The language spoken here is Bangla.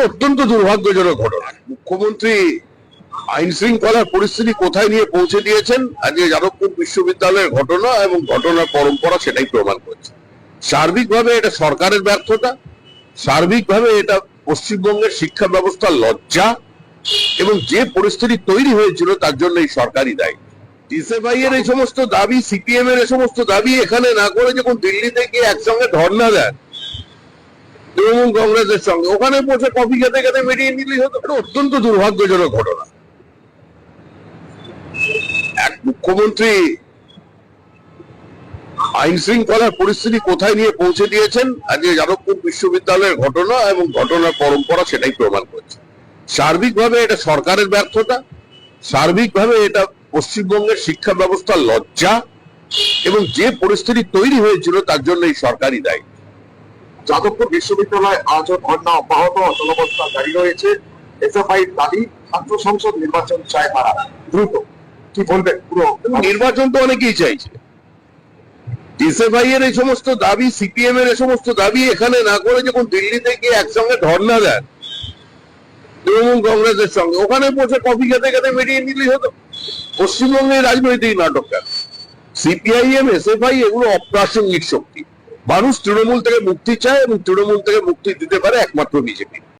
অত্যন্ত দুর্ভাগ্যজনক ঘটনা। মুখ্যমন্ত্রী আইন শৃঙ্খলার পরিস্থিতি কোথায় নিয়ে পৌঁছে দিয়েছেন আজকে যাদবপুর বিশ্ববিদ্যালয়ের ঘটনা এবং ঘটনার পরম্পরা সেটাই প্রমাণ করছে। সার্বিকভাবে এটা সরকারের ব্যর্থতা, সার্বিকভাবে এটা পশ্চিমবঙ্গের শিক্ষা ব্যবস্থার লজ্জা, এবং যে পরিস্থিতি তৈরি হয়েছিল তার জন্য এই সরকারই দায়ী। ডিসএফআই এর এই সমস্ত দাবি, সিপিএম এর এই সমস্ত দাবি এখানে না করে যখন দিল্লিতে গিয়ে একসঙ্গে ধর্ণা দেন তৃণমূল কংগ্রেসের সঙ্গে, ওখানে বসে কফি খেতে খেতে বেরিয়ে নিলেই হতো। এটা অত্যন্ত দুর্ভাগ্যজনক ঘটনা। এক মুখ্যমন্ত্রী আইন শৃঙ্খলার পরিস্থিতি কোথায় নিয়ে পৌঁছে দিয়েছেন আজকে যাদবপুর বিশ্ববিদ্যালয়ের ঘটনা এবং ঘটনার পরম্পরা সেটাই প্রমাণ করছে। সার্বিকভাবে এটা সরকারের ব্যর্থতা, সার্বিকভাবে এটা পশ্চিমবঙ্গের শিক্ষা ব্যবস্থার লজ্জা, এবং যে পরিস্থিতি তৈরি হয়েছিল তার জন্য এই সরকারই দায়ী। যাদবপুর বিশ্ববিদ্যালয় আজও ধর্ণা অব্যাহত, অচলাবস্থা জারি রয়েছে। এসএফআই দাবি ছাত্র সংসদ নির্বাচন চায় তারা দ্রুত। কি বলবেন? পুরো নির্বাচন তো অনেকেই চাইছে। ডিসএফআই এর এই সমস্ত দাবি, সিপিএম এর এই সমস্ত দাবি এখানে না করে যখন দিল্লিতে গিয়ে একসঙ্গে ধর্ণা দেন তৃণমূল কংগ্রেসের সঙ্গে, ওখানে বসে কফি খেতে খেতে বেরিয়ে নিলেই হতো। পশ্চিমবঙ্গের রাজনৈতিক নাটক কেন? সিপিআইএম, এসএফআই এগুলো অপ্রাসঙ্গিক শক্তি। মানুষ তৃণমূল থেকে মুক্তি চায় এবং তৃণমূল থেকে মুক্তি দিতে পারে একমাত্র বিজেপি।